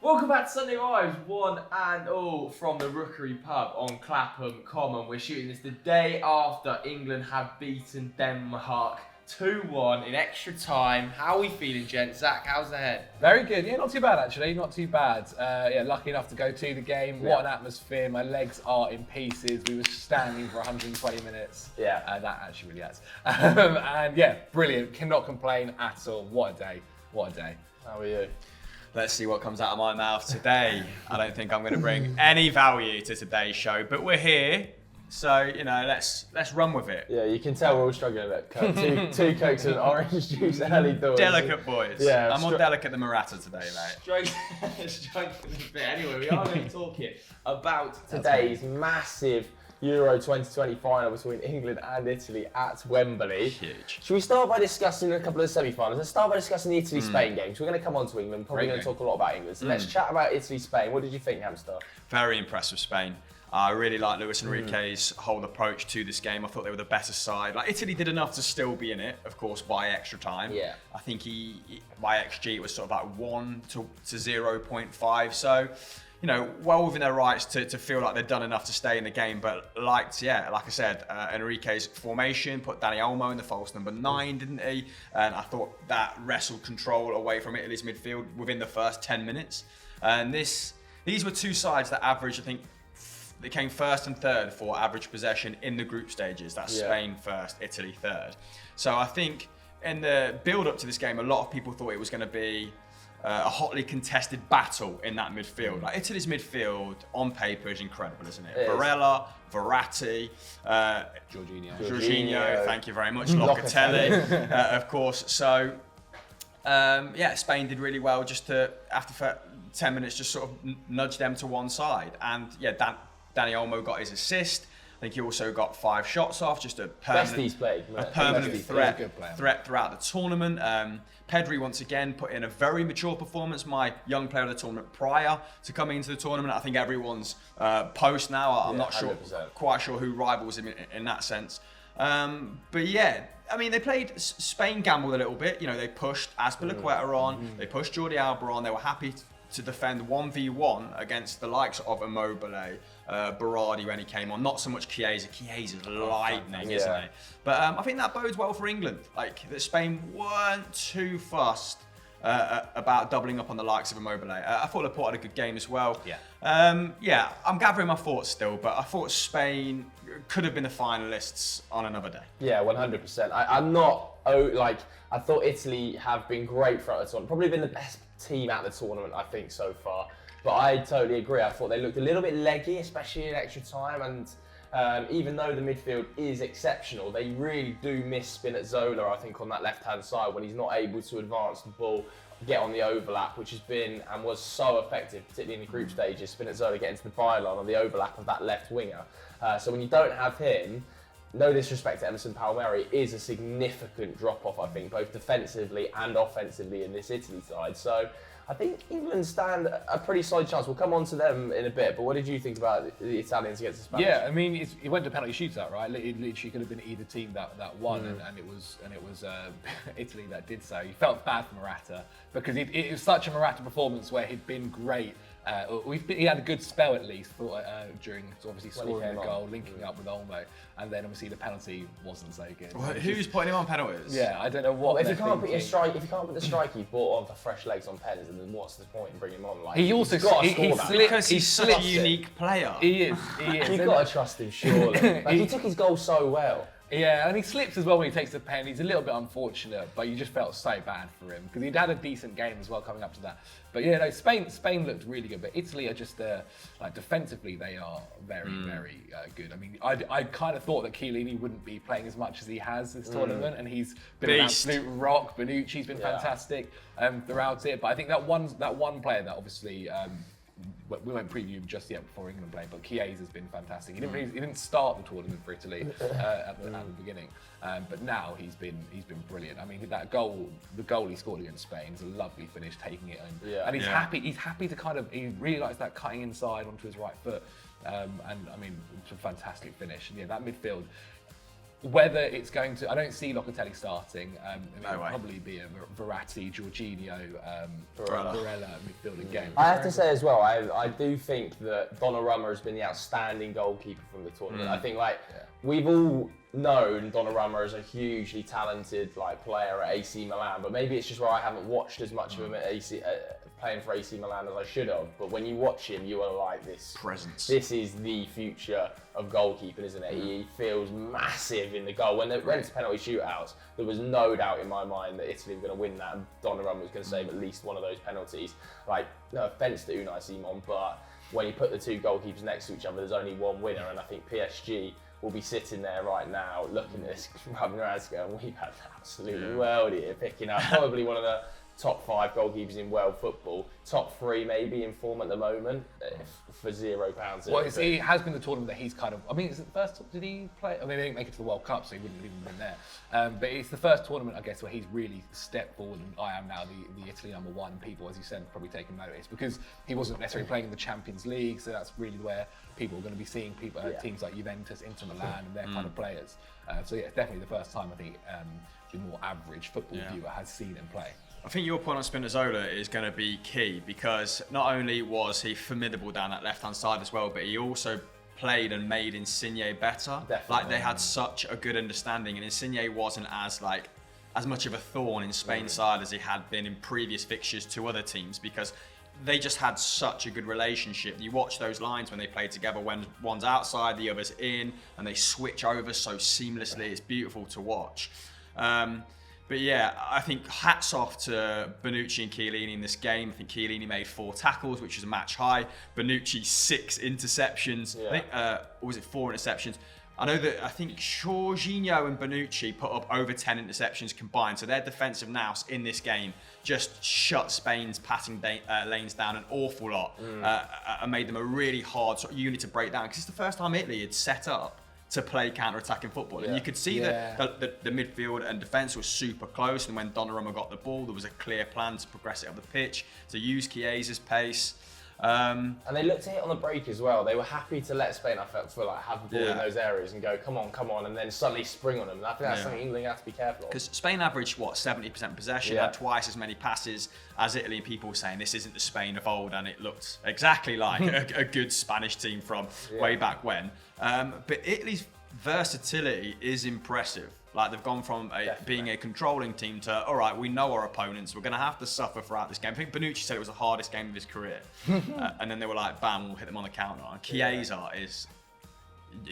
Welcome back to Sunday Vibes, one and all from the Rookery Pub on Clapham Common. We're shooting this the day after England have beaten Denmark 2-1 in extra time. How are we feeling, gents? Zach, how's the head? Very good. Yeah, not too bad actually. Not too bad. Lucky enough to go to the game. What an atmosphere. My legs are in pieces. We were standing for 120 minutes. Yeah. That actually really has. And yeah, brilliant. Cannot complain at all. What a day. What a day. How are you? Let's see what comes out of my mouth today. I don't think I'm going to bring any value to today's show, but we're here, so let's run with it. Yeah, you can tell we're all struggling a bit. Two Cokes and orange juice early doors. Delicate boys. Yeah, I'm more delicate than Murata today, mate. Straight to the bit. Anyway, we are going to talk here about Today's massive Euro 2020 final between England and Italy at Wembley. Huge. Should we start by discussing a couple of semi-finals? Let's start by discussing the Italy-Spain games. We're going to come on to England, probably going to talk a lot about England. So let's chat about Italy-Spain. What did you think, Hamster? Very impressed with Spain. I really like Luis Enrique's whole approach to this game. I thought they were the better side. Like, Italy did enough to still be in it, of course, by extra time. Yeah. I think he by XG it was sort of like 1 to 0.5. So, well within their rights to feel like they've done enough to stay in the game. But like I said, Enrique's formation put Dani Olmo in the false number 9, didn't he? And I thought that wrestled control away from Italy's midfield within the first 10 minutes. And these were two sides that averaged, I think, they came first and third for average possession in the group stages. That's Spain first, Italy third. So I think in the build-up to this game, a lot of people thought it was going to be a hotly contested battle in that midfield. Like, Italy's midfield on paper is incredible, isn't it? Barella, Verratti, Jorginho, thank you very much, Locatelli, of course. So, Spain did really well just to, after 10 minutes, just sort of nudge them to one side. And Dani Olmo got his assist. I think he also got 5 shots off, just a permanent threat throughout the tournament. Pedri once again put in a very mature performance, my young player of the tournament prior to coming into the tournament. I think everyone's post now. I'm not quite sure who rivals him in that sense. But yeah, I mean, they played, Spain gambled a little bit. They pushed Azpilicueta on, they pushed Jordi Alba on, they were happy to defend 1v1 against the likes of Immobile, Berardi when he came on. Not so much Chiesa. Chiesa's lightning, isn't he? But I think that bodes well for England. Like, that Spain weren't too fussed about doubling up on the likes of Immobile. I thought Laporte had a good game as well. I'm gathering my thoughts still, but I thought Spain could have been the finalists on another day. Yeah, 100%. I'm not, I thought Italy have been great throughout the tournament. Probably been the best team at the tournament, I think, so far. But I totally agree. I thought they looked a little bit leggy, especially in extra time. And even though the midfield is exceptional, they really do miss Spinazzola, I think, on that left-hand side when he's not able to advance the ball, get on the overlap, which has been and was so effective, particularly in the group stages. Spinazzola getting to the byline on the overlap of that left winger. So when you don't have him, no disrespect to Emerson Palmieri, is a significant drop-off, I think, both defensively and offensively in this Italy side. So I think England stand a pretty solid chance. We'll come on to them in a bit, but what did you think about the Italians against the Spanish? Yeah, I mean, it went to penalty shootout, right? It literally could have been either team that won, and it was Italy that did so. You felt bad for Murata because it was such a Murata performance where he'd been great. He had a good spell at least during obviously scoring a goal, linking up with Olmo, and then obviously the penalty wasn't so good. Well, who's putting him on penalties? Yeah, I don't know what. If you can't put the strike you bought on for fresh legs on pens, then what's the point in bringing him on? Like, he also because he's such a unique player. He is. You've got to trust him, surely. He took his goal so well. Yeah, and he slips as well when he takes the pen. He's a little bit unfortunate, but you just felt so bad for him because he'd had a decent game as well coming up to that. But yeah, no, Spain looked really good, but Italy are just defensively they are very good. I mean, I kind of thought that Chiellini wouldn't be playing as much as he has this tournament, and he's been an absolute rock. Bonucci's been fantastic throughout it, but I think that one player that obviously. We won't preview him just yet before England play, but Chiesa's been fantastic. He didn't start the tournament for Italy at the beginning, but now he's been brilliant. I mean, the goal he scored against Spain is a lovely finish, taking it home, and he's happy. He's happy to he really likes that cutting inside onto his right foot, and I mean, it's a fantastic finish. And yeah, that midfield. whether it's going to, I don't see Locatelli starting. It'll way. probably be a Verratti, Jorginho, Barella. midfield again. I have to say as well, I do think that Donnarumma has been the outstanding goalkeeper from the tournament. I think we've all known Donnarumma as a hugely talented player at AC Milan, but maybe it's just where I haven't watched as much of him at playing for AC Milan as I should have. But when you watch him, you are like this presence. This is the future of goalkeeping, isn't it? He feels massive in the goal. When it went to penalty shootouts, there was no doubt in my mind that Italy were going to win that, and Donnarumma was going to save at least one of those penalties. No offence to Unai Simon, but when you put the two goalkeepers next to each other, there's only one winner, and I think PSG will be sitting there right now looking at this, rubbing their hands going, we've had an absolute world here, picking up probably one of the top 5 goalkeepers in world football, top 3 maybe in form at the moment, for £0. Well, he has been the tournament that he's kind of, I mean, is it the first, did he play? I mean, they didn't make it to the World Cup, so he wouldn't have even been there. But it's the first tournament, I guess, where he's really stepped forward, and I am now the Italy #1, and people, as you said, probably taking notice, because he wasn't necessarily playing in the Champions League, so that's really where people are going to be seeing teams like Juventus, Inter Milan, and their kind of players. So yeah, it's definitely the first time I think the more average football viewer has seen him play. I think your point on Spinazzola is going to be key, because not only was he formidable down that left-hand side as well, but he also played and made Insigne better. Definitely. They had such a good understanding, and Insigne wasn't as much of a thorn in Spain's side as he had been in previous fixtures to other teams, because they just had such a good relationship. You watch those lines when they play together, when one's outside, the other's in, and they switch over so seamlessly. It's beautiful to watch. But yeah, I think hats off to Bonucci and Chiellini in this game. I think Chiellini made 4 tackles, which is a match high. Bonucci 6 interceptions. I think, or was it 4 interceptions? I think Jorginho and Bonucci put up over 10 interceptions combined. So their defensive nous in this game just shut Spain's passing lanes down an awful lot, and made them a really hard sort of unit to break down. Because it's the first time Italy had set up to play counter-attacking football. And you could see that the midfield and defence was super close, and when Donnarumma got the ball, there was a clear plan to progress it up the pitch, to use Chiesa's pace. And they looked to hit on the break as well. They were happy to let Spain, I felt, have the ball in those areas and go, come on, and then suddenly spring on them. And I think that's something England have to be careful of. Because Spain averaged, 70% possession, had twice as many passes as Italy, and people were saying this isn't the Spain of old, and it looked exactly like a good Spanish team from way back when. But Italy's versatility is impressive. They've gone from being a controlling team to, all right, we know our opponents, we're going to have to suffer throughout this game. I think Bonucci said it was the hardest game of his career. And then they were like, bam, we'll hit them on the counter. And Chiesa is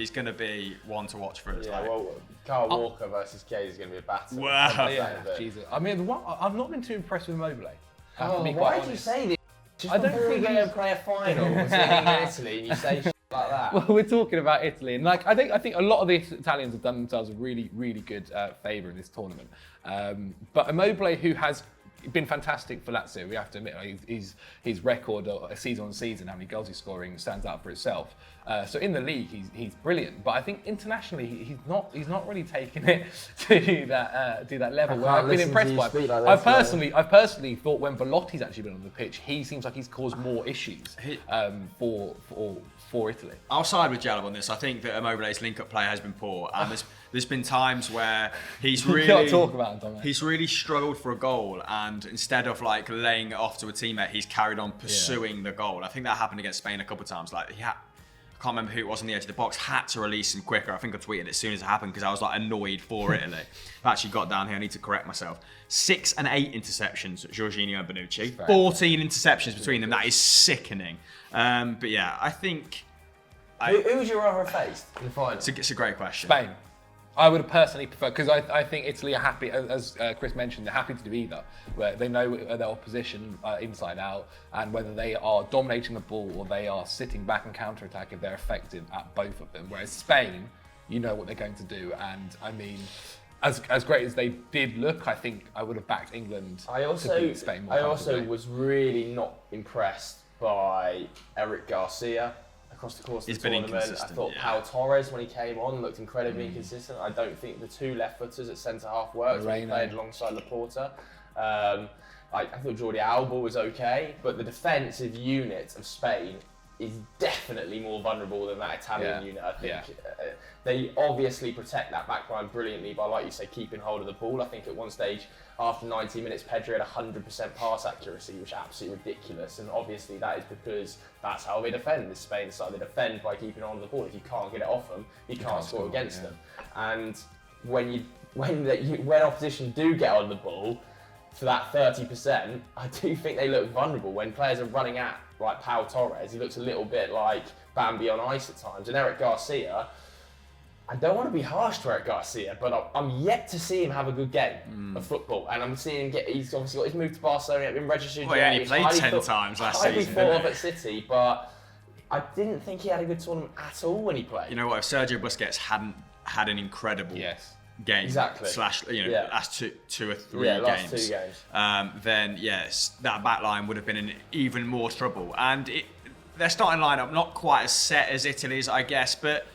going to be one to watch for us. Kyle Walker versus Chiesa is going to be a battle. Wow. Jesus. I mean, I've not been too impressed with Immobile. Why did you say this? Just before we go and play a final, it's Italy, and you say shit like that. Well, we're talking about Italy, and I think a lot of the Italians have done themselves a really, really good favour in this tournament. But Immobile, who has been fantastic for Lazio, we have to admit, his record season on season, how many goals he's scoring, stands out for itself. So in the league, he's brilliant, but I think internationally he's not really taken it to that level where I've been impressed by. I've personally thought when Velotti's actually been on the pitch, he seems like he's caused more issues for Italy. I'll side with Jalab on this. I think that Immobile's link-up play has been poor, and there's been times where he's really he's really struggled for a goal, and instead of laying it off to a teammate, he's carried on pursuing the goal. I think that happened against Spain a couple of times. I can't remember who it was on the edge of the box, had to release him quicker. I think I tweeted it as soon as it happened because I was annoyed for Italy. I've actually got down here, I need to correct myself. 6 and 8 interceptions, Jorginho and Bonucci. 14 interceptions between them, that is sickening. But yeah, I think... Who would you rather have faced in the final? It's a great question. Spain. I would have personally preferred, because I think Italy are happy, as Chris mentioned, they're happy to do either, where they know their opposition inside out, and whether they are dominating the ball or they are sitting back and counter-attacking, they're effective at both of them. Whereas Spain, you know what they're going to do, and I mean, as great as they did look, I think I would have backed England to beat Spain more. I also was really not impressed by Eric Garcia across the course of the tournament. I thought Pau Torres, when he came on, looked incredibly inconsistent. I don't think the 2 left footers at centre half worked when he played alongside Laporta. I thought Jordi Alba was okay, but the defensive unit of Spain is definitely more vulnerable than that Italian Yeah. unit. I think Yeah. they obviously protect that back line brilliantly by, like you say, keeping hold of the ball. I think at one stage after 90 minutes, Pedri had 100% pass accuracy, which is absolutely ridiculous. And obviously that is because that's how they defend this Spain side. They defend by keeping hold of the ball. If you can't get it off them, you can't score against them. And when opposition do get on the ball, for that 30%, I do think they look vulnerable. When players are running at, like Pau Torres, he looks a little bit like Bambi on ice at times. And Eric Garcia, I don't want to be harsh to Eric Garcia, but I'm yet to see him have a good game of football. And I'm seeing him he's obviously got his move to Barcelona, been registered. Well, he only played 10 times last season. He thought of at City, but I didn't think he had a good tournament at all when he played. You know what? If Sergio Busquets hadn't had an incredible game, Exactly. slash, last two or three last games, 2 games. then yes, that back line would have been in even more trouble. And their starting lineup not quite as set as Italy's, I guess, but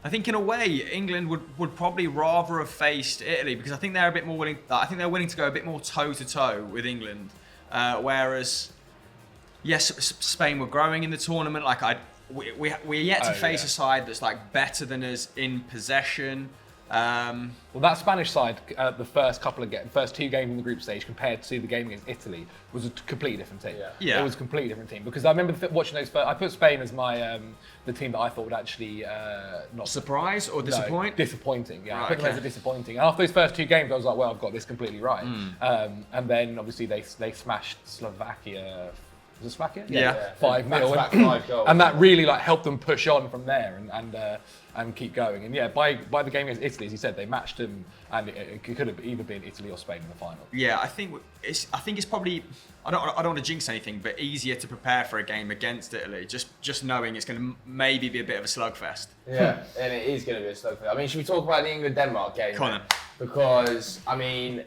I think in a way England would probably rather have faced Italy because I think they're a bit more willing. I think they're willing to go a bit more toe to toe with England, whereas yes, Spain were growing in the tournament. Like we're yet to face a side that's like better than us in possession. Well, that Spanish side, the first 2 games in the group stage compared to the game against Italy was a completely different team. Yeah. It was a completely different team because I remember watching those first. I put Spain as my the team that I thought would actually not surprise or disappoint. Disappointing, yeah. Right, I put them as a disappointing. And after those first 2 games, I was like, well, I've got this completely right. And then obviously they smashed Slovakia. Was it Slovakia? Yeah. 5 5-0. 5 goals. And that really helped them push on from there and keep going. And by the game against Italy, as you said, they matched them, and it could have either been Italy or Spain in the final. Yeah, I think it's probably I don't want to jinx anything, but easier to prepare for a game against Italy, just knowing it's going to maybe be a bit of a slugfest. Yeah, and it is going to be a slugfest. I mean, should we talk about the England-Denmark game? Come on then. Because, I mean,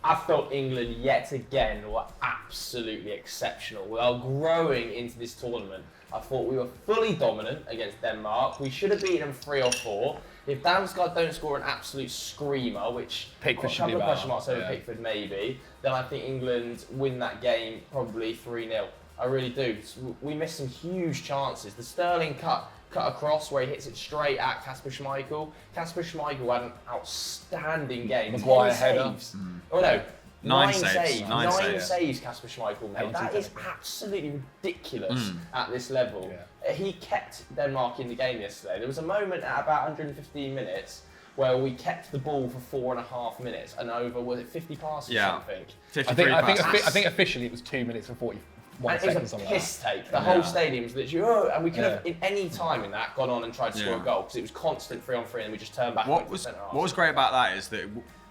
I felt England yet again were absolutely exceptional. We are growing into this tournament. I thought we were fully dominant against Denmark. We should have beaten them 3 or 4. If Damsgaard don't score an absolute screamer, which Pickford a should be couple of better. question marks over Pickford maybe, then I think England win that game probably 3-0. I really do. We missed some huge chances. The Sterling cut across where he hits it straight at Kasper Schmeichel. Kasper Schmeichel had an outstanding game. Maguire 10 header. saves. Oh no. 9 saves. saves. 9 saves Kasper Schmeichel made. Penalty That is technical. absolutely ridiculous at this level. He kept Denmark in the game yesterday. There was a moment at about 115 minutes where we kept the ball for 4.5 minutes and over, was it 50 passes or something? 53 passes. I think officially it was 2 minutes and 41 And it seconds. was a Something piss like that. take. The whole stadium was literally, and we could have, Yeah. in any time in that, gone on and tried to score a goal because it was constant 3-on-3 and we just turned back. What was great about that is that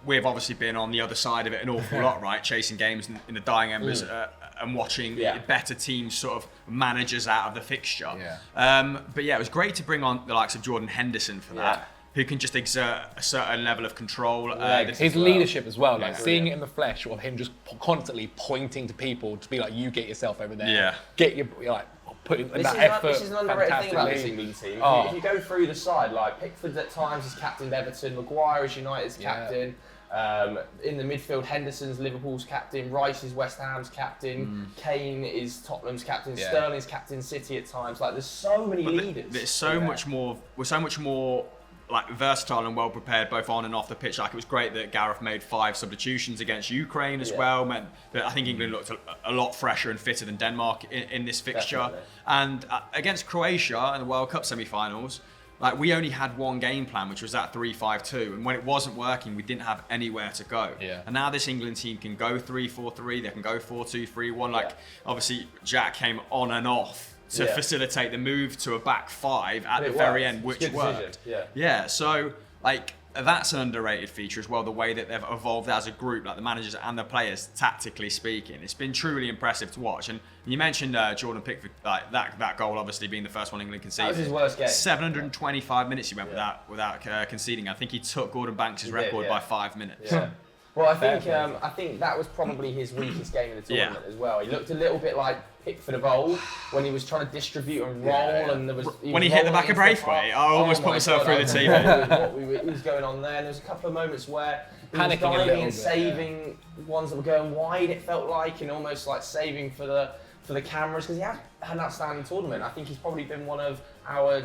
we've obviously been on the other side of it an awful lot, right? Chasing games in the dying embers and watching better teams sort of managers out of the fixture. But yeah, it was great to bring on the likes of Jordan Henderson for that, who can just exert a certain level of control. His leadership as well, like seeing it in the flesh, of him just constantly pointing to people to be like, you get yourself over there. Get your, putting that effort. This is an underrated thing about this fantastically. England team. Oh. If you go through the side, like Pickford at times is captain Everton, Maguire is United's captain. In the midfield, Henderson's Liverpool's captain, Rice is West Ham's captain, Kane is Tottenham's captain, Sterling's captain City at times. Like, there's so many leaders. There's so much more. We're so much more like versatile and well prepared both on and off the pitch. Like, it was great that Gareth made 5 substitutions against Ukraine as well. Meant that I think England looked a lot fresher and fitter than Denmark in this fixture. Definitely. And against Croatia in the World Cup semi-finals, like, we only had one game plan, which was that 3-5-2, and when it wasn't working, we didn't have anywhere to go. And now this England team can go 3-4-3, they can go 4-2-3-1. Like, obviously Jack came on and off to facilitate the move to a back 5 at the very end, which worked. So like, that's an underrated feature as well, the way that they've evolved as a group, like the managers and the players, tactically speaking. It's been truly impressive to watch. And you mentioned Jordan Pickford, like that goal obviously being the first one England conceded. That was his worst game. 725 minutes he went without conceding. I think he took Gordon Banks' record by 5 minutes. Well, I think that was probably his weakest game in the tournament as well. He looked a little bit like Pickford of old when he was trying to distribute and roll, and there was when he hit the back of Braithwaite, I almost put myself through the TV. What was going on there? And there was a couple of moments where he was Panicking a little diving and bit, saving ones that were going wide. It felt like, and almost like saving for for the cameras, because he has had an outstanding tournament. I think he's probably been one of our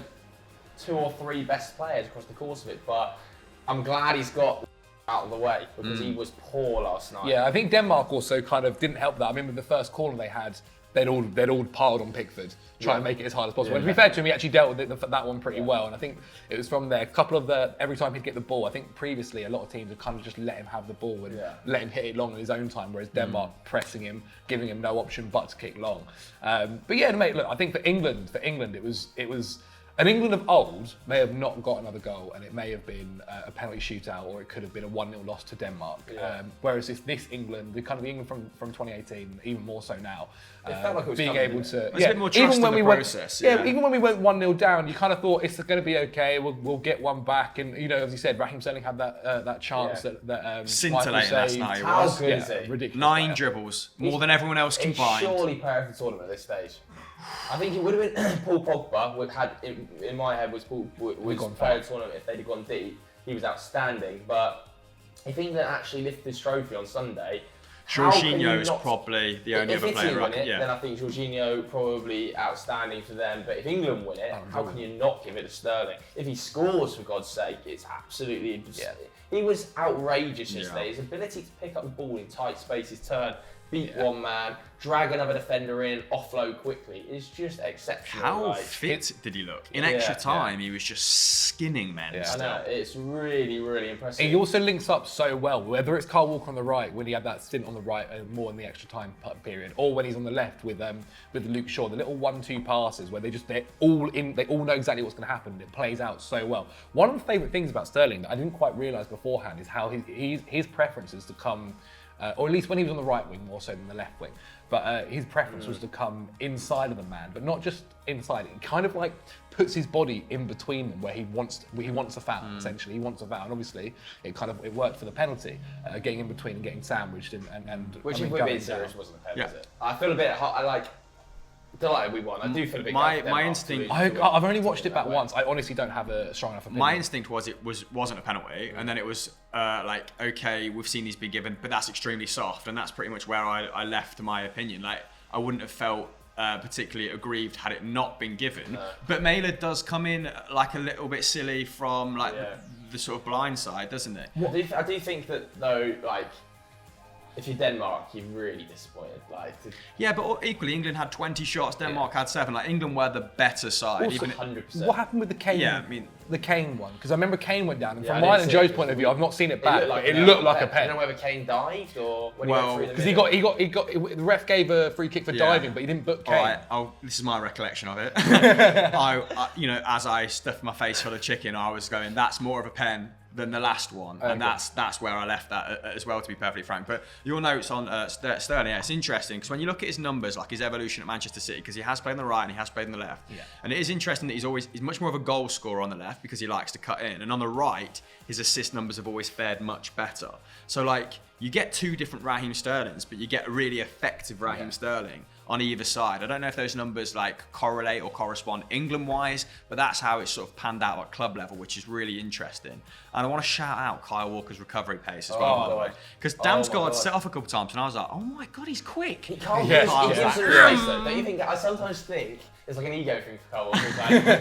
2 or 3 best players across the course of it, but I'm glad he's got out of the way because he was poor last night. Yeah, I think Denmark also kind of didn't help that. I remember the first corner they had, they'd all piled on Pickford, trying to make it as hard as possible. And to be fair to him, he actually dealt with that one pretty well. And I think it was from there, a couple of every time he'd get the ball, I think previously a lot of teams would kind of just let him have the ball and let him hit it long in his own time, whereas Denmark pressing him, giving him no option but to kick long. But yeah, mate, look, I think for England, it was an England of old may have not got another goal, and it may have been a penalty shootout, or it could have been a 1-0 loss to Denmark. Whereas if this England, the kind of the England from 2018, even more so now, it felt like it was being able to, a bit more trust in the process. Even when we went 1-0 down, you kind of thought it's going to be okay. We'll get one back, and as you said, Raheem Sterling had that chance that scintillating last night. How good is he? Ridiculous. 9 dribbles, more than everyone else combined. He's surely player of the tournament at this stage. I think it would have been Paul Pogba. In my head was player of the tournament if they'd have gone deep. He was outstanding, but if England actually lifted this trophy on Sunday, Jorginho is probably the only other player. Win it, then I think Jorginho probably outstanding for them. But if England win it, how can you not give it to Sterling? If he scores, for God's sake, it's absolutely. He was outrageous yesterday. His ability to pick up the ball in tight spaces, turn, beat one man, drag another defender in, offload quickly is just exceptional. How fit did he look? In extra time, he was just skinning men. I know, it's really, really impressive. He also links up so well, whether it's Kyle Walker on the right, when he had that stint on the right more in the extra time period, or when he's on the left with Luke Shaw, the little 1-2 passes where they all know exactly what's going to happen. It plays out so well. One of the favourite things about Sterling that I didn't quite realise beforehand is how his preference is to come, or at least when he was on the right wing more so than the left wing, but his preference was to come inside of the man, but not just inside. He kind of like puts his body in between them where he wants a foul, essentially. He wants a foul, and obviously it worked for the penalty, getting in between and getting sandwiched and which if we're being serious wasn't a penalty. I feel a bit hot, delighted we won. I do feel a bit. My instinct. I've only watched it back once. I honestly don't have a strong enough opinion. My instinct was wasn't a penalty, and then it was okay, we've seen these be given, but that's extremely soft, and that's pretty much where I left my opinion. Like I wouldn't have felt particularly aggrieved had it not been given. But Mailer does come in like a little bit silly from the sort of blind side, doesn't it? I do think that though, if you're Denmark, you're really disappointed. But equally, England had 20 shots, Denmark had 7. England were the better side. Also, 100%. What happened with the Kane? Yeah, I mean, the Kane one, because I remember Kane went down, and from mine and Joe's point of view, I've not seen it back. It looked like a pen. I don't know whether Kane dived or when he went through the middle. Because he got the ref gave a free kick for diving, but he didn't book Kane. All right, this is my recollection of it. As I stuffed my face full of chicken, I was going, that's more of a pen than the last one, and that's where I left that as well, to be perfectly frank. But your notes on Sterling, it's interesting because when you look at his numbers, like his evolution at Manchester City, because he has played on the right and he has played on the left, and it is interesting that he's much more of a goal scorer on the left because he likes to cut in, and on the right his assist numbers have always fared much better. So you get 2 different Raheem Sterlings, but you get a really effective Raheem Sterling on either side. I don't know if those numbers correlate or correspond England-wise, but that's how it's sort of panned out at club level, which is really interesting. And I want to shout out Kyle Walker's recovery pace as well, by the way, because Damsgaard set off a couple times, and I was like, oh my God, he's quick. He can't he gives a race though. Don't you think? I sometimes think it's like an ego thing for Kyle Walker.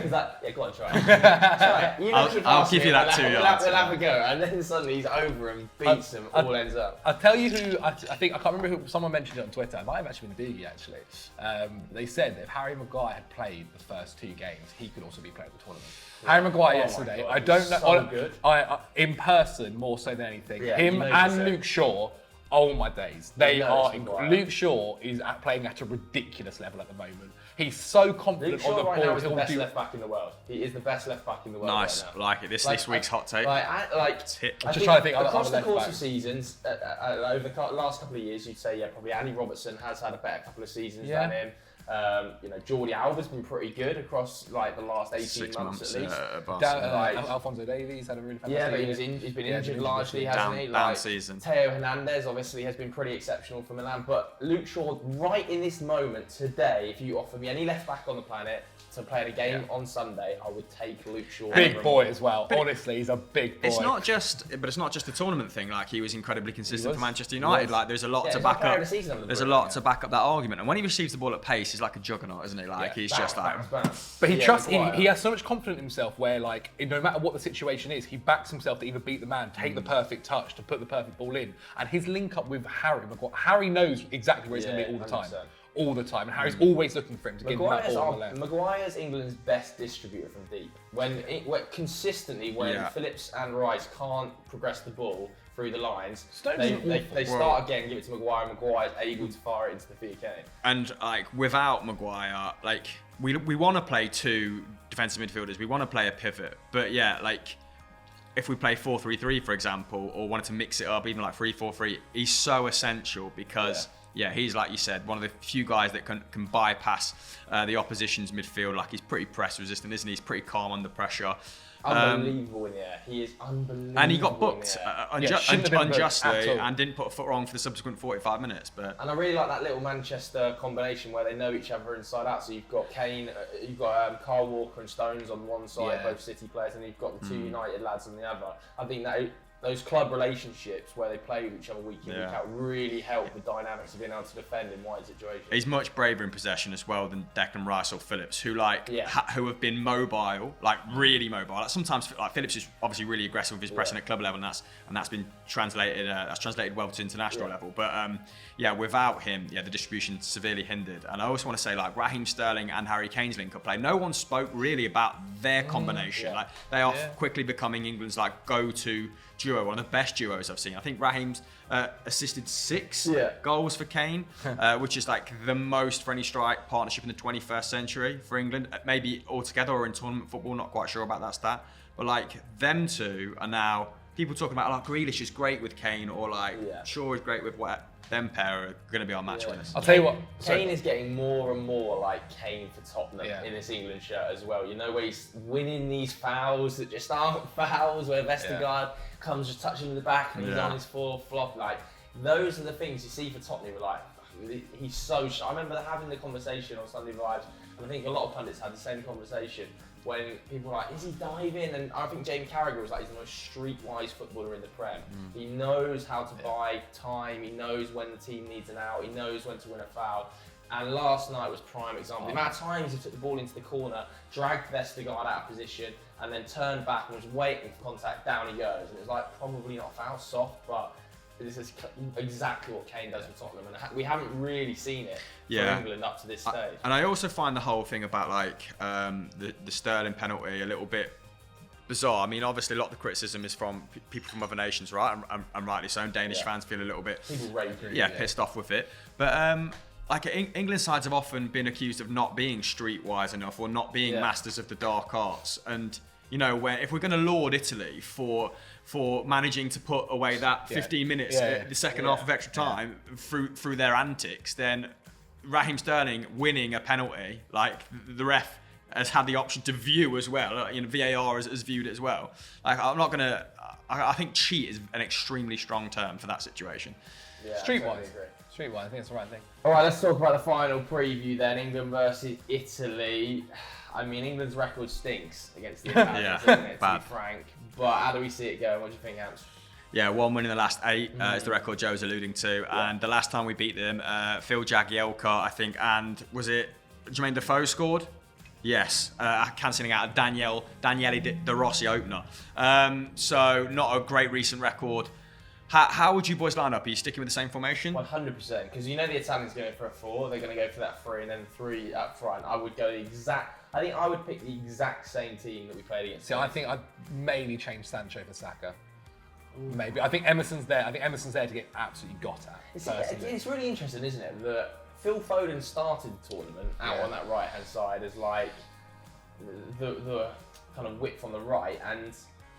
He's like, go on, try it. Try it. I'll give you that 2 yards. We'll have a go, and then suddenly he's over and beats him. All ends up. I'll tell you who I think. I can't remember who. Someone mentioned it on Twitter. It might have actually been Doogie actually. They said that if Harry Maguire had played the first 2 games, he could also be playing the tournament. Harry Maguire yesterday, I don't know. So good. In person more so than anything. Yeah, Him and Luke Shaw. Oh my days, they are incredible. Luke Shaw is playing at a ridiculous level at the moment. He's so confident on the ball. Luke Shaw right now is the best left back in the world. He is the best left back in the world. Nice, right now. like it. This week's hot take. I'm just trying to think across the course of seasons, over the last couple of years, you'd say probably Andy Robertson has had a better couple of seasons than him. Jordi Alba's been pretty good across like the last 18 6 months at least. at Barcelona. Alphonso Davies had a really fantastic Yeah, but year. he's been injured largely, hasn't he? Down season. Teo Hernandez obviously has been pretty exceptional for Milan, but Luke Shaw, right in this moment today, if you offer me any left back on the planet to play in a game on Sunday, I would take Luke Shaw. Big boy as well. Honestly, he's a big boy. It's not just the tournament thing. Like he was incredibly consistent for Manchester United. was. Like there's a lot to he's back my player up. of the season under There's a Bruno. lot to back up that argument. And when he receives the ball at pace, he's like a juggernaut, isn't he? Like he's just like. But he trusts. Maguire. He has so much confidence in himself. Where like no matter what the situation is, he backs himself to either beat the man, take the perfect touch, to put the perfect ball in. And his link up with Harry Maguire. Harry knows exactly where he's going to be all the time. 100%. All the time, and Harry's always looking for him to give him that ball on the left. Maguire's England's best distributor from deep. When consistently, Phillips and Rice can't progress the ball through the lines, they start again, give it to Maguire. Maguire's able to fire it into the feet of Kane. And like without Maguire, like we want to play 2 defensive midfielders. We want to play a pivot, but like if we play 4-3-3, for example, or wanted to mix it up, even like 3-4-3, he's so essential because. Yeah, he's like you said, one of the few guys that can bypass the opposition's midfield. Like he's pretty press resistant, isn't he? He's pretty calm under pressure. Unbelievable in the air. He is unbelievable. And he got booked unjustly at all. and didn't put a foot wrong for the subsequent 45 minutes. But And I really like that little Manchester combination where they know each other inside out. So you've got Kane, you've got Kyle Walker and Stones on one side, both City players, and you've got the 2 United lads on the other. I think that those club relationships where they play with each other week in, week out really help the dynamics of being able to defend in wide situations. he's much braver in possession as well than Declan Rice or Phillips, who who have been mobile, like really mobile. Like sometimes like Phillips is obviously really aggressive with his pressing at club level, and that's been translated. That's translated well to international level. But without him, the distribution severely hindered. And I also want to say like Raheem Sterling and Harry Kane's link-up play. No one spoke really about their combination. Like they are quickly becoming England's like go-to duo, one of the best duos I've seen. I think Raheem's assisted 6 goals for Kane, which is like the most for any strike partnership in the 21st century for England, maybe altogether or in tournament football, not quite sure about that stat. But like them two are now, people talking about like Grealish is great with Kane or like Shaw is great with what. Them pair are going to be our match winners. I'll tell you what. Kane is getting more and more like Kane for Tottenham in this England shirt as well. You know, where he's winning these fouls that just aren't fouls, where Vestergaard comes just touching him in the back and he's on his 4th flop. Like, those are the things you see for Tottenham. You're like, he's so sharp. I remember having the conversation on Sunday Vibes, and I think a lot of pundits had the same conversation when people were like, is he diving? And I think Jamie Carragher was like, he's the most streetwise footballer in the Prem. He knows how to buy time, he knows when the team needs an out, he knows when to win a foul. And last night was prime example. The amount of times he took the ball into the corner, dragged Vestergaard out of position, and then turned back and was waiting for contact, down he goes. And it was like, probably not foul, soft, but this is exactly what Kane does for Tottenham, and we haven't really seen it for England up to this stage. And I also find the whole thing about like the Sterling penalty a little bit bizarre. I mean, obviously a lot of the criticism is from people from other nations, right? And rightly so. And Danish fans feel a little bit pissed off with it. But like England sides have often been accused of not being streetwise enough or not being masters of the dark arts. And you know, if we're going to laud Italy for managing to put away that 15 minutes, the second half of extra time through their antics, then Raheem Sterling winning a penalty, like the ref has had the option to view as well. You know, VAR has viewed it as well. Like I'm not gonna. I think cheat is an extremely strong term for that situation. Yeah, Streetwise, I think it's the right thing. All right, let's talk about the final preview then. England versus Italy. I mean, England's record stinks against the Italians, isn't it, to be frank. But how do we see it going? What do you think, Hams? Yeah, 1 win in the last 8 is the record Joe's alluding to. And the last time we beat them, Phil Jagielka, I think, and was it Jermaine Defoe scored? Yes, cancelling out a Daniele De Rossi opener. So not a great recent record. How would you boys line up? Are you sticking with the same formation? 100%, because you know the Italians going for a 4, they're going to go for that 3 and then 3 up front. I would go I think I would pick the exact same team that we played against. See, I think I'd maybe change Sancho for Saka. Maybe. I think Emerson's there. To get absolutely got at. It's really interesting, isn't it, that Phil Foden started the tournament out on that right-hand side as like the kind of width on the right, and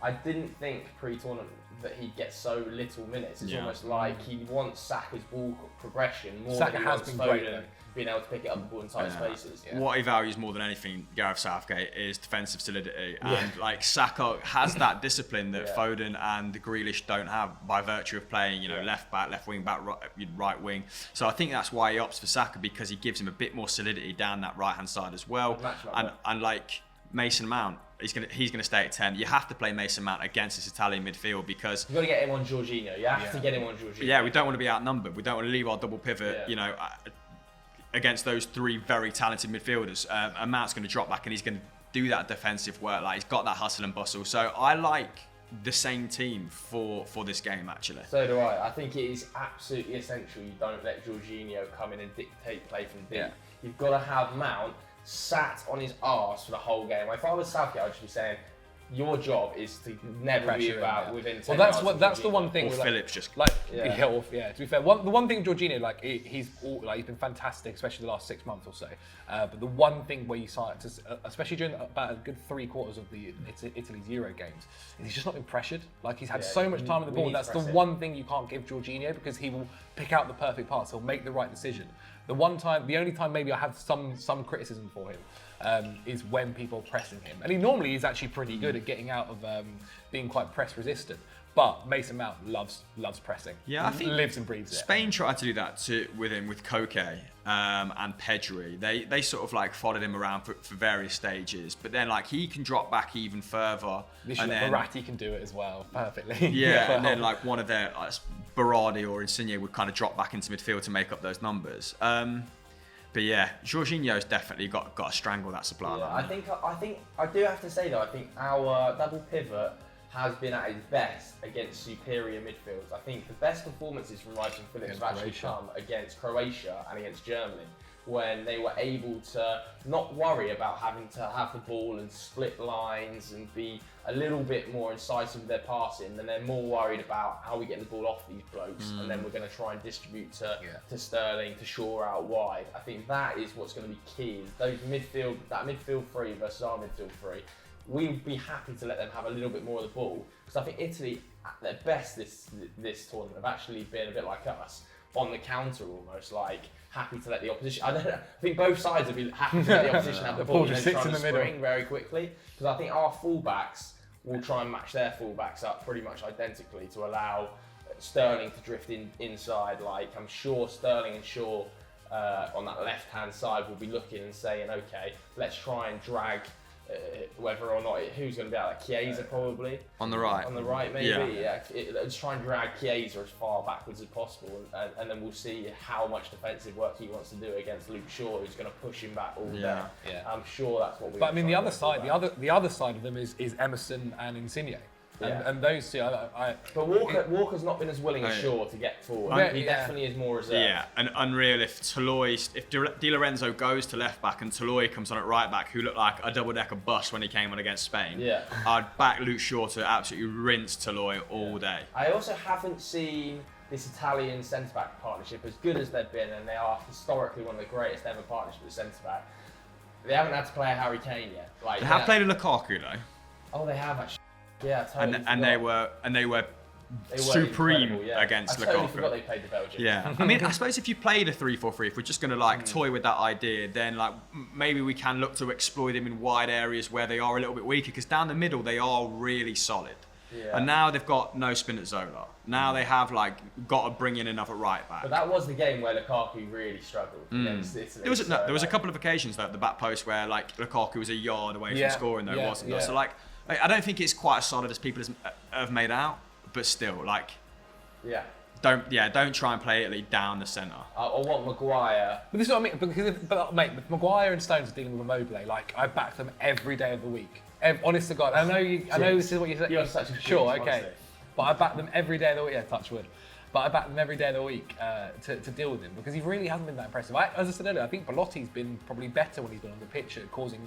I didn't think pre-tournament that he'd get so little minutes. It's Yeah. almost like he wants Saka's ball progression more Saka than he has wants been Foden great, though. being able to pick it up the ball in tight spaces. Yeah. What he values more than anything, Gareth Southgate, is defensive solidity. And like Saka has that discipline that Foden and Grealish don't have by virtue of playing, you know, left back, left wing back, right wing. So I think that's why he opts for Saka, because he gives him a bit more solidity down that right hand side as well. And like Mason Mount, he's gonna stay at 10. You have to play Mason Mount against this Italian midfield because You've got to get him on Jorginho. You have to get him on Jorginho. yeah, we don't want to be outnumbered. We don't want to leave our double pivot, you know, against those three very talented midfielders. And Mount's going to drop back and he's going to do that defensive work. Like, he's got that hustle and bustle. So I like the same team for this game, actually. So do I. I think it is absolutely essential you don't let Jorginho come in and dictate play from deep. Yeah. You've got to have Mount sat on his arse for the whole game. If I was Southgate, I'd just be saying, your job is to never be Pressure about him, within 10 Well, that's yards what of that's the Jorginho. one thing. Or with, Phillips just like to be fair, the one thing with Jorginho, like he's been fantastic, especially the last 6 months or so. But the one thing where you saw it, especially during about a good 3/4 of the Italy's Euro games, is he's just not been pressured. Like he's had so much time on the we ball. need to That's the press it. one thing you can't give Jorginho, because he will pick out the perfect pass. He'll make the right decision. The only time maybe I have some criticism for him is when people are pressing him, and he normally is actually pretty good at getting out of being quite press resistant. But Mason Mount loves pressing. Yeah, I think lives and breathes it. Spain tried to do that with him with Koke and Pedri. They sort of like followed him around for various stages, but then like he can drop back even further. Literally, and then, Verratti can do it as well perfectly. yeah, and then like one of their Berardi or Insigne would kind of drop back into midfield to make up those numbers. But yeah, Jorginho's definitely got to strangle that supply Yeah, line. I think I do have to say though, I think our double pivot has been at its best against superior midfields. I think the best performances from Rice and Phillips Against have actually Croatia. come against Croatia and against Germany, when they were able to not worry about having to have the ball and split lines and be a little bit more incisive with their passing, and they're more worried about how we get the ball off these blokes, and then we're going to try and distribute to Sterling, to Shaw out wide. I think that is what's going to be key. Those that midfield three versus our midfield three, we'd be happy to let them have a little bit more of the ball, because I think Italy, at their best this tournament, have actually been a bit like us, on the counter almost, like happy to let the opposition. I think both sides would be happy to let the opposition have the ball and then just try sits in to the middle. spring very quickly. Because I think our fullbacks will try and match their fullbacks up pretty much identically to allow Sterling to drift inside. Like, I'm sure Sterling and Shaw on that left-hand side will be looking and saying, okay, let's try and drag whether or not who's going to be out. Like Chiesa probably On the right. on the right, maybe. Yeah. Let's try and drag Chiesa as far backwards as possible, and then we'll see how much defensive work he wants to do against Luke Shaw, who's going to push him back all day. Yeah. I'm sure that's what we. But I mean, the other side of them is Emerson and Insigne, and those two. But Walker's not been as willing as Shaw to get forward. He definitely is more reserved. Yeah, and unreal if Di Lorenzo goes to left back and Toloi comes on at right back, who looked like a double-decker bus when he came on against Spain. Yeah. I'd back Luke Shaw to absolutely rinse Toloi all day. I also haven't seen this Italian centre-back partnership, as good as they've been, and they are historically one of the greatest ever partnerships with centre-back. They haven't had to play a Harry Kane yet. Like, They have played with Lukaku though. Oh, they have actually. Yeah, I totally And they were They were supreme incredible, yeah. against I totally Lukaku. forgot they played the Belgians. Yeah, I mean, I suppose if you played a 3-4-3, if we're just going to like toy with that idea, then like maybe we can look to exploit them in wide areas where they are a little bit weaker, because down the middle they are really solid. Yeah. And now they've got no Spinazzola. Now they have like got to bring in another right back. But that was the game where Lukaku really struggled against Italy. There was a couple of occasions though at the back post where like Lukaku was a yard away from scoring though, wasn't there? So like I don't think it's quite as solid as people have made out, but still like don't try and play Italy down the centre. I want Maguire. But this is what I mean. Mate, with Maguire and Stones are dealing with Immobile, like I back them every day of the week. Honest to God, I know this is what you said. You're such a sure, jinx, okay, honestly. but I back them every day of the week. Yeah, touch wood. But I back them every day of the week to deal with him, because he really hasn't been that impressive. As I said earlier, I think Belotti's been probably better when he's been on the pitch at causing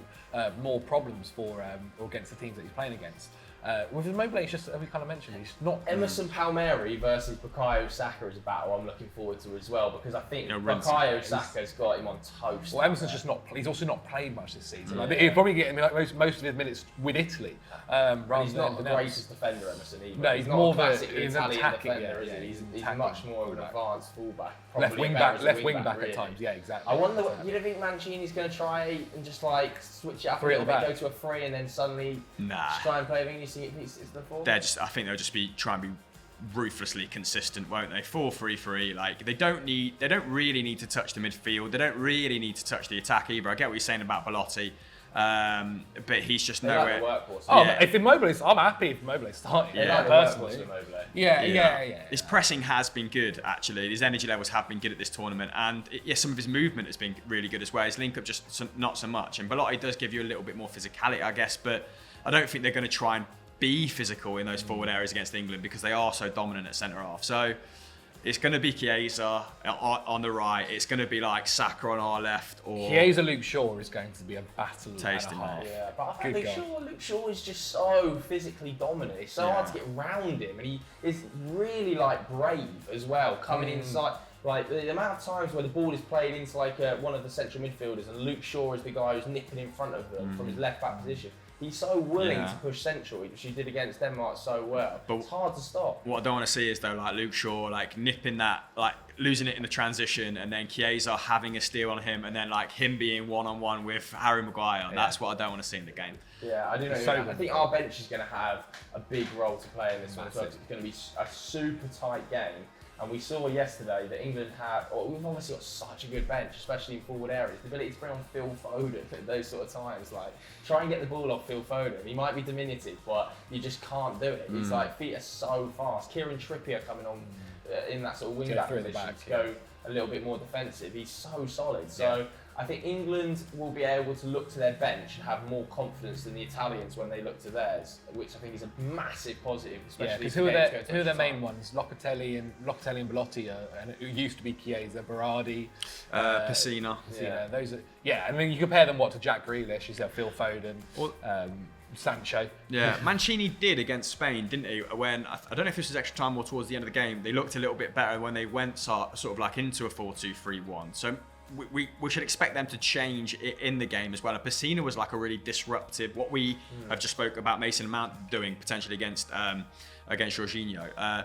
more problems for or against the teams that he's playing against. With Immobile, it's just, as we kind of mentioned, he's not... Emerson Palmieri versus Bukayo Saka is a battle I'm looking forward to as well, because I think Renzi. Bukayo Saka's got him on toast. Well, Emerson's just not... He's also not played much this season. Like, he'll probably get most of his minutes with Italy. But he's not the greatest defender, Emerson, either. No, he's not more a classic he's Italian attacking, defender, is he? He's attacking much more of an fullback. advanced fullback. Left probably wing better back, as a left wing wing-back, back really. at times. Yeah, exactly. I wonder, you don't think Mancini's going to try and just like switch it up a little bit, go to a 3 and then suddenly just try and play a wing? You see it it's the 4? I think they'll just be trying to be ruthlessly consistent, won't they? 4-3-3. Like they don't really need to touch the midfield. They don't really need to touch the attack either. I get what you're saying about Belotti, but he's just nowhere. Like the workhorse. Oh, Yeah. if Immobile is, I'm happy if Immobile is starting. They Yeah. like the personally. workhorse of Immobile. Yeah. His pressing has been good, actually. His energy levels have been good at this tournament, and some of his movement has been really good as well. His link-up just not so much. And Belotti does give you a little bit more physicality, I guess, but I don't think they're going to try and be physical in those forward areas against England because they are so dominant at centre-half. So it's going to be Chiesa on the right. It's going to be like Saka on our left. Or Chiesa Luke Shaw is going to be a battle Tasty and a half. man. Yeah, but I Good think Luke Shaw is just so physically dominant. It's so hard to get round him, and he is really like brave as well, coming inside. Like the amount of times where the ball is played into like one of the central midfielders, and Luke Shaw is the guy who's nipping in front of them from his left back position. He's so willing to push central, which he did against Denmark so well. But it's hard to stop. What I don't want to see is though, like Luke Shaw, like nipping that, like losing it in the transition, and then Chiesa having a steal on him, and then like him being one-on-one with Harry Maguire. Yeah. That's what I don't want to see in the game. Yeah, I do know. I think our bench is going to have a big role to play in this one. So it's going to be a super tight game. And we saw yesterday that England we've obviously got such a good bench, especially in forward areas. The ability to bring on Phil Foden at those sort of times, like try and get the ball off Phil Foden. He might be diminutive, but you just can't do it. It's like feet are so fast. Kieran Trippier coming on in that sort of wing back position to go a little bit more defensive. He's so solid. So I think England will be able to look to their bench and have more confidence than the Italians when they look to theirs, which I think is a massive positive, especially because who are their main ones? Locatelli and Belotti, and who used to be Chiesa, Berardi, Pessina. Those are, I mean, you compare them to Jack Grealish, you said Phil Foden, Sancho. Yeah, Mancini did against Spain, didn't he? When I don't know if this was extra time or towards the end of the game, they looked a little bit better when they went sort of like into a 4-2-3-1. So we should expect them to change in the game as well. And Pessina was like a really disruptive. What we have just spoke about Mason Mount doing potentially against Jorginho.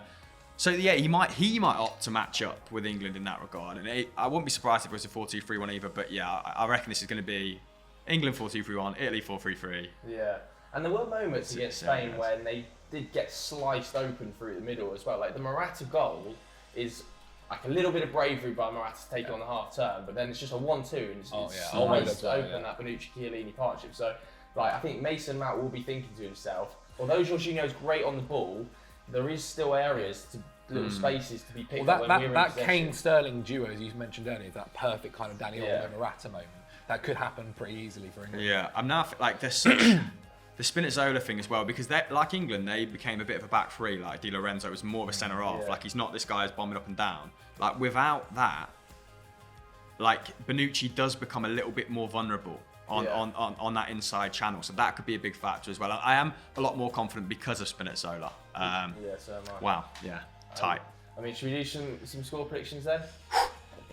So yeah, he might opt to match up with England in that regard. And I wouldn't be surprised if it was a 4-2-3-1 either. But yeah, I reckon this is going to be England 4-2-3-1, Italy 4-3-3. Yeah, and there were moments against Spain when they did get sliced open through the middle as well. Like the Morata goal is like a little bit of bravery by Morata to take it on the half turn, but then it's just a 1-2 and it's sliced open that Bonucci-Chiellini partnership. So like I think Mason Mount will be thinking to himself, although Jorginho's great on the ball, there is still areas little spaces to be picked up when we're in that possession. Kane-Sterling duo, as you mentioned earlier, that perfect kind of Dani Olmo Morata moment. That could happen pretty easily for England. Yeah, I'm now like there's such the Spinazzola thing as well, because they, like England, they became a bit of a back three. Like Di Lorenzo was more of a centre half. Like he's not this guy who's bombing up and down. Like without that, like Bonucci does become a little bit more vulnerable on that inside channel. So that could be a big factor as well. And I am a lot more confident because of Spinazzola. So am I. Wow. Yeah. Tight. I mean, should we do some score predictions then?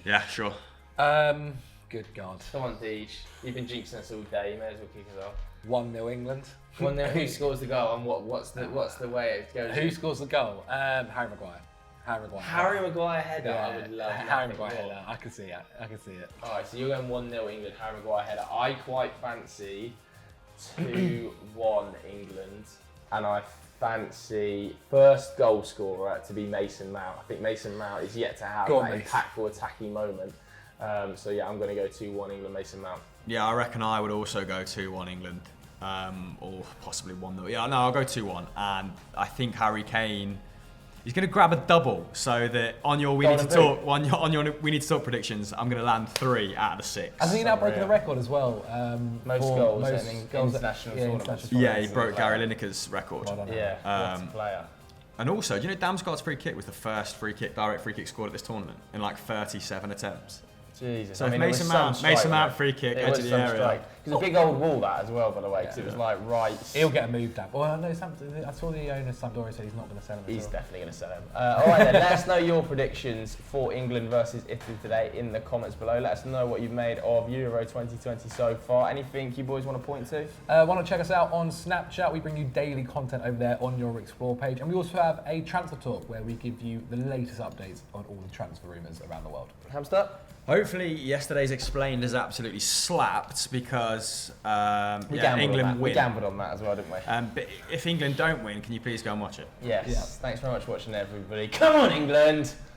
Yeah. Sure. Good God. Come on, Deej. You've been jinxing us all day. You may as well kick us off. 1-0 England. 1-0. Who scores the goal and what's the way it goes? Who scores the goal? Harry Maguire. Harry Maguire header. I would love Harry Maguire header. I can see it. All right, so you're going 1-0 England. Harry Maguire header. I quite fancy 2-1 England, and I fancy first goal scorer to be Mason Mount. I think Mason Mount is yet to have that impactful attacking moment. So yeah, I'm going to go 2-1 England, Mason Mount. Yeah, I reckon I would also go 2-1 England, or possibly 1-0. Yeah, no, I'll go 2-1, and I think Harry Kane is going to grab a double. So that on your we need to talk predictions, I'm going to land 3 out of the 6. Hasn't he now broken the record as well? Most goals in international tournaments. Yeah, he broke Gary Lineker's record. What a player. And also, do you know Damsgaard's free kick was the first direct free kick scored at this tournament in like 37 attempts? Jesus. So I mean, if it was Mason some Mount, strike, Mason Mount mate. free kick, It edge was of the some area. strike. It was a big old wall that as well, by the way, because it was like right. He'll get a move down. Well, no, I saw the owner Sampdoria said he's not going to sell him. He's definitely going to sell him. All right then, let us know your predictions for England versus Italy today in the comments below. Let us know what you've made of Euro 2020 so far. Anything you boys want to point to? Want to check us out on Snapchat? We bring you daily content over there on your Explore page. And we also have a transfer talk where we give you the latest updates on all the transfer rumours around the world. Hamster? Hopefully, yesterday's Explained has absolutely slapped because England win. We gambled on that as well, didn't we? But if England don't win, can you please go and watch it? Yes. Yeah. Thanks very much for watching, everybody. Come on, England!